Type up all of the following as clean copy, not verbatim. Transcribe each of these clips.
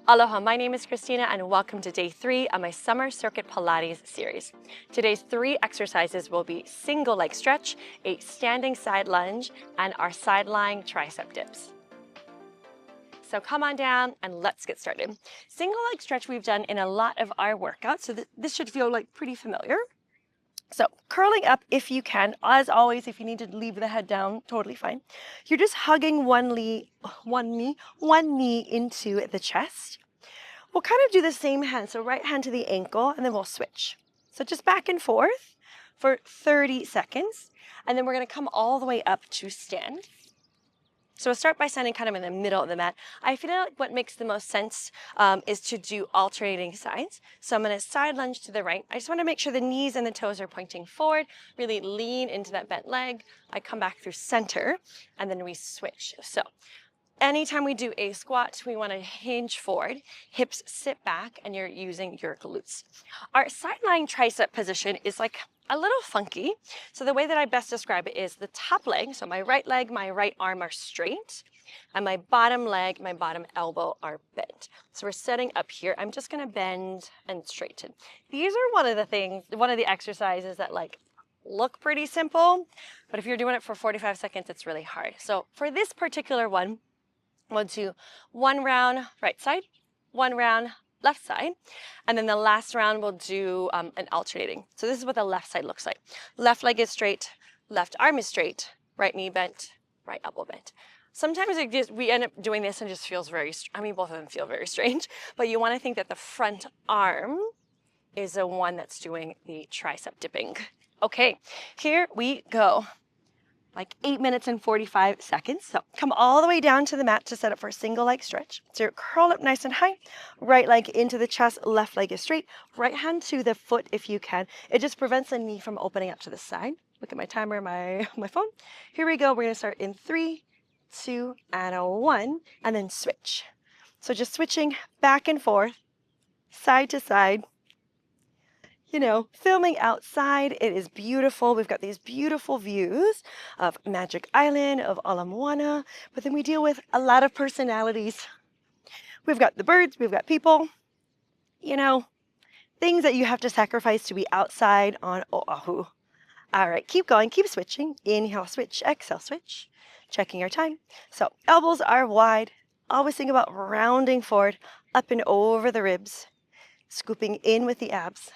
Aloha, my name is Christina and welcome to day 3 of my Summer Circuit Pilates Series. Today's 3 exercises will be single leg stretch, a standing side lunge, and our side lying tricep dips. So come on down and let's get started. Single leg stretch we've done in a lot of our workouts, so this should feel like pretty familiar. So curling up if you can, as always, if you need to leave the head down, totally fine. You're just hugging one knee into the chest. We'll kind of do the same hand, so right hand to the ankle, and then we'll switch. So just back and forth for 30 seconds, and then we're gonna come all the way up to stand. So we'll start by standing kind of in the middle of the mat. I feel like what makes the most sense is to do alternating sides. So I'm gonna side lunge to the right. I just wanna make sure the knees and the toes are pointing forward, really lean into that bent leg. I come back through center, and then we switch. So anytime we do a squat, we wanna hinge forward, hips sit back, and you're using your glutes. Our side lying tricep position is like a little funky. So the way that I best describe it is the top leg, so my right leg, my right arm are straight, and my bottom leg, my bottom elbow are bent. So we're setting up here. I'm just gonna bend and straighten. These are one of the exercises that look pretty simple, but if you're doing it for 45 seconds, it's really hard. So for this particular one, we'll do one round right side, one round left side, and then the last round we'll do an alternating. So this is what the left side looks like. Left leg is straight, left arm is straight, right knee bent, right elbow bent. Sometimes we end up doing this and it just feels both of them feel very strange, but you want to think that the front arm is the one that's doing the tricep dipping. Okay, here we go. Like 8 minutes and 45 seconds. So come all the way down to the mat to set up for a single leg stretch. So you're curled up nice and high, right leg into the chest, left leg is straight, right hand to the foot if you can. It just prevents the knee from opening up to the side. Look at my timer, my phone. Here we go. We're gonna start in 3, 2, and 1, and then switch. So just switching back and forth, side to side. You know, filming outside, it is beautiful. We've got these beautiful views of Magic Island, of Ala Moana, but then we deal with a lot of personalities. We've got the birds, we've got people, you know, things that you have to sacrifice to be outside on Oahu. All right, keep going, keep switching. Inhale, switch, exhale, switch. Checking your time. So elbows are wide. Always think about rounding forward, up and over the ribs, scooping in with the abs.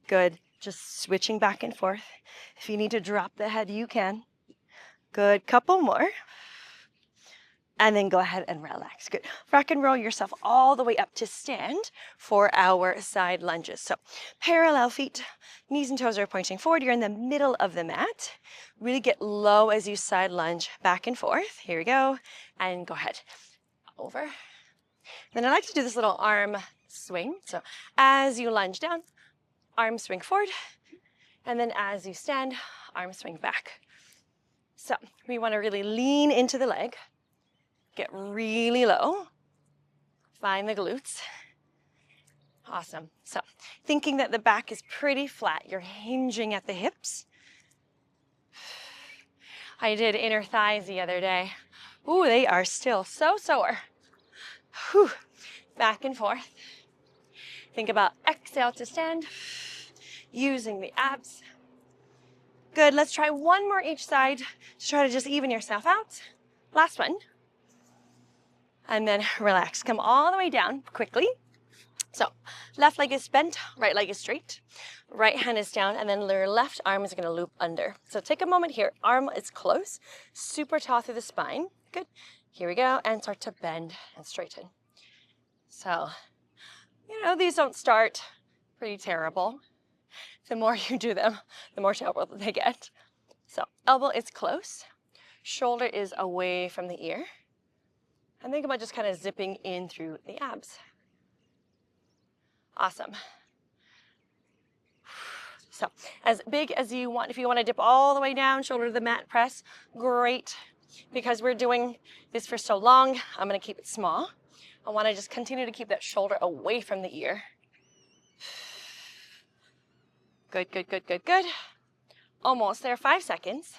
Good, just switching back and forth. If you need to drop the head, you can. Good, couple more. And then go ahead and relax. Good, rock and roll yourself all the way up to stand for our side lunges. So parallel feet, knees and toes are pointing forward. You're in the middle of the mat. Really get low as you side lunge back and forth. Here we go, and go ahead, over. Then I like to do this little arm swing. So as you lunge down, arm swing forward, and then as you stand, arm swing back. So we want to really lean into the leg, get really low, find the glutes. Awesome. So thinking that the back is pretty flat, you're hinging at the hips. I did inner thighs the other day. Ooh, they are still so sore. Whew. Back and forth. Think about exhale to stand. Using the abs. Good, let's try one more each side to try to just even yourself out. Last one. And then relax, come all the way down quickly. So left leg is bent, right leg is straight. Right hand is down, and then your left arm is gonna loop under. So take a moment here, arm is close, super tall through the spine. Good, here we go, and start to bend and straighten. So, you know, these don't start pretty terrible. The more you do them, the more terrible they get. So elbow is close, shoulder is away from the ear. And think about just kind of zipping in through the abs. Awesome. So as big as you want, if you want to dip all the way down, shoulder to the mat, press, great. Because we're doing this for so long, I'm going to keep it small. I want to just continue to keep that shoulder away from the ear. Good, good, good, good, good. Almost there, 5 seconds.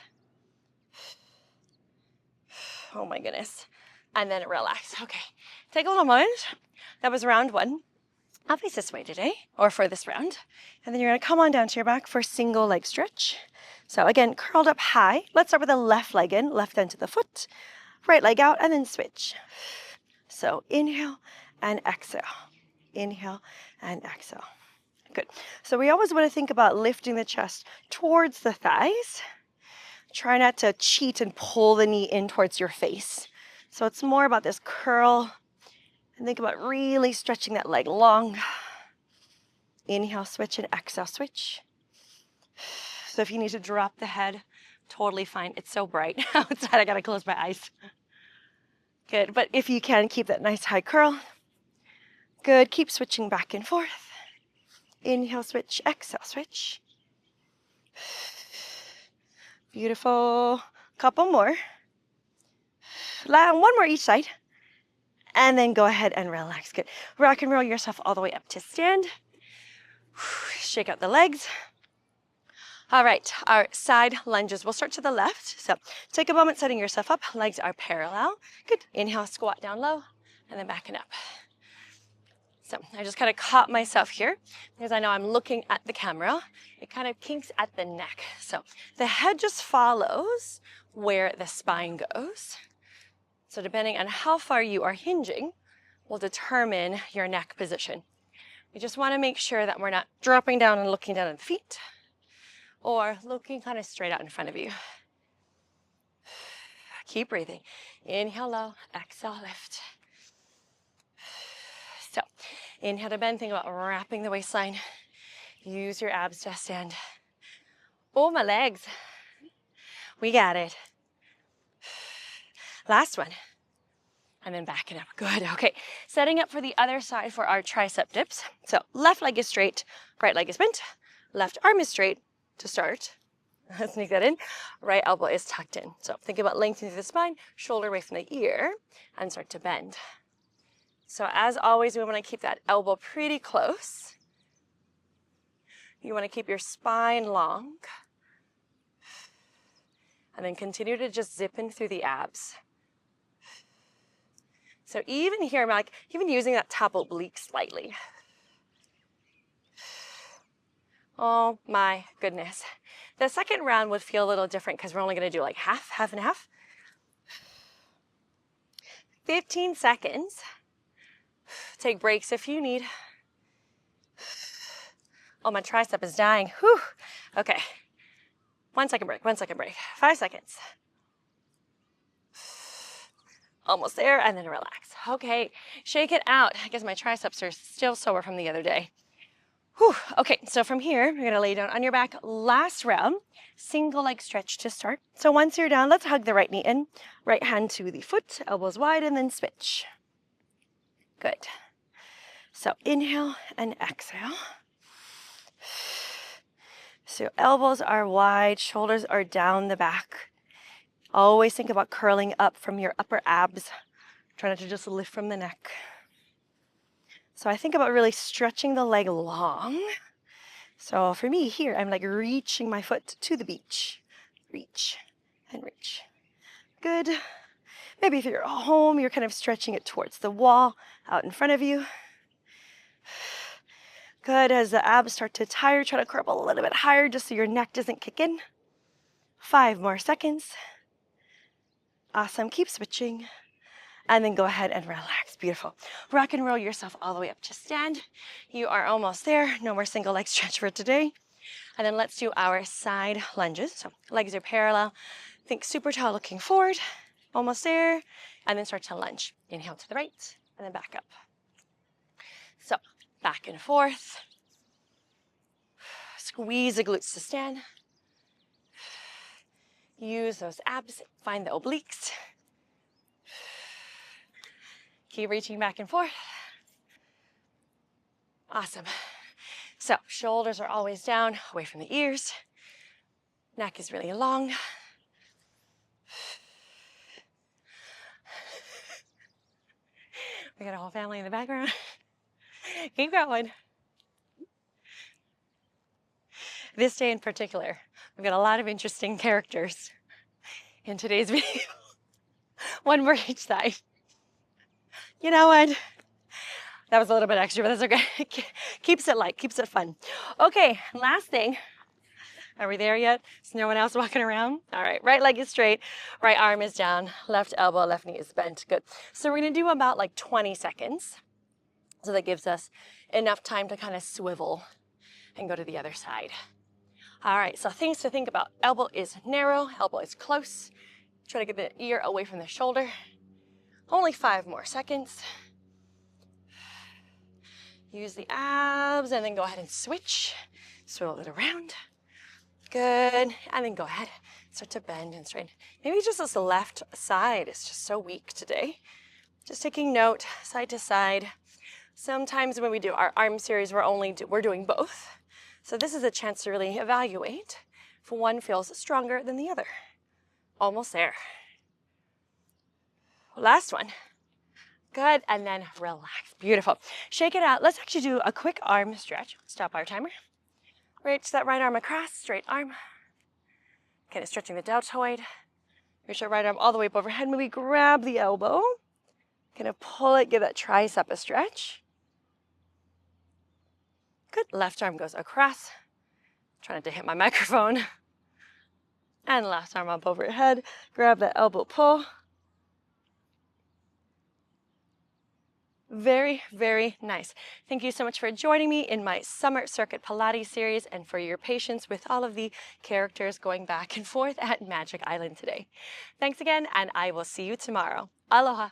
Oh my goodness. And then relax. Okay, take a little moment. That was round one. I'll face this way today, or for this round. And then you're going to come on down to your back for single leg stretch. So again, curled up high. Let's start with the left leg in, left end to the foot, right leg out, and then switch. So inhale and exhale. Inhale and exhale. Good. So we always want to think about lifting the chest towards the thighs. Try not to cheat and pull the knee in towards your face. So it's more about this curl. And think about really stretching that leg long. Inhale, switch, and exhale, switch. So if you need to drop the head, totally fine. It's so bright outside, I gotta close my eyes. Good, but if you can, keep that nice high curl. Good, keep switching back and forth. Inhale, switch, exhale, switch. Beautiful. Couple more. One more each side. And then go ahead and relax. Good. Rock and roll yourself all the way up to stand. Shake out the legs. All right, our side lunges. We'll start to the left. So take a moment setting yourself up. Legs are parallel. Good. Inhale, squat down low, and then backing up. So I just kind of caught myself here because I know I'm looking at the camera. It kind of kinks at the neck. So the head just follows where the spine goes. So depending on how far you are hinging will determine your neck position. We just want to make sure that we're not dropping down and looking down at the feet or looking kind of straight out in front of you. Keep breathing. Inhale low, exhale lift. So inhale to bend, think about wrapping the waistline. Use your abs to stand. Oh, my legs. We got it. Last one. And then backing up. Good. Okay. Setting up for the other side for our tricep dips. So left leg is straight, right leg is bent, left arm is straight to start. Sneak that in. Right elbow is tucked in. So think about lengthening through the spine, shoulder away from the ear, and start to bend. So as always, we want to keep that elbow pretty close. You want to keep your spine long. And then continue to just zip in through the abs. So even here, I'm like, even using that top oblique slightly. Oh my goodness. The second round would feel a little different because we're only going to do like half and half. 15 seconds. Take breaks if you need. Oh, my tricep is dying. Whew. Okay. 1 second break, 1 second break. 5 seconds. Almost there, and then relax. Okay, shake it out. I guess my triceps are still sore from the other day. Whew. Okay, so from here, you're gonna lay down on your back. Last round, single leg stretch to start. So once you're down, let's hug the right knee in. Right hand to the foot, elbows wide, and then switch. Good. So inhale and exhale. So elbows are wide, shoulders are down the back. Always think about curling up from your upper abs. Try not to just lift from the neck. So I think about really stretching the leg long. So for me here, I'm like reaching my foot to the beach. Reach and reach. Good. Maybe if you're at home, you're kind of stretching it towards the wall out in front of you. Good. As the abs start to tire, try to curl up a little bit higher just so your neck doesn't kick in. 5 more seconds. Awesome. Keep switching. And then go ahead and relax. Beautiful. Rock and roll yourself all the way up to stand. You are almost there. No more single leg stretch for today. And then let's do our side lunges. So legs are parallel. Think super tall looking forward. Almost there. And then start to lunge. Inhale to the right and then back up. So back and forth. Squeeze the glutes to stand. Use those abs, find the obliques. Keep reaching back and forth. Awesome. So shoulders are always down, away from the ears. Neck is really long. We got a whole family in the background. Keep going. This day in particular, we've got a lot of interesting characters in today's video. One more each side. You know what? That was a little bit extra, but that's okay. Keeps it light, keeps it fun. Okay, last thing. Are we there yet? Is no one else walking around? All right, right leg is straight, right arm is down, left elbow, left knee is bent. Good. So we're gonna do about like 20 seconds. So that gives us enough time to kind of swivel and go to the other side. All right, so things to think about. Elbow is narrow, elbow is close. Try to get the ear away from the shoulder. Only 5 more seconds. Use the abs and then go ahead and switch. Swivel it around. Good, and then go ahead, start to bend and straighten. Maybe just this left side is just so weak today. Just taking note, side to side. Sometimes when we do our arm series, we're doing both. So this is a chance to really evaluate if one feels stronger than the other. Almost there. Last one. Good, and then relax. Beautiful. Shake it out. Let's actually do a quick arm stretch. Stop our timer. Reach that right arm across, straight arm. Kind of stretching the deltoid. Reach that right arm all the way up overhead. Maybe grab the elbow. Kind of pull it, give that tricep a stretch. Good. Left arm goes across. Trying to hit my microphone. And left arm up overhead. Grab that elbow pull. Very, very nice. Thank you so much for joining me in my Summer Circuit Pilates series and for your patience with all of the characters going back and forth at Magic Island today. Thanks again, and I will see you tomorrow. Aloha.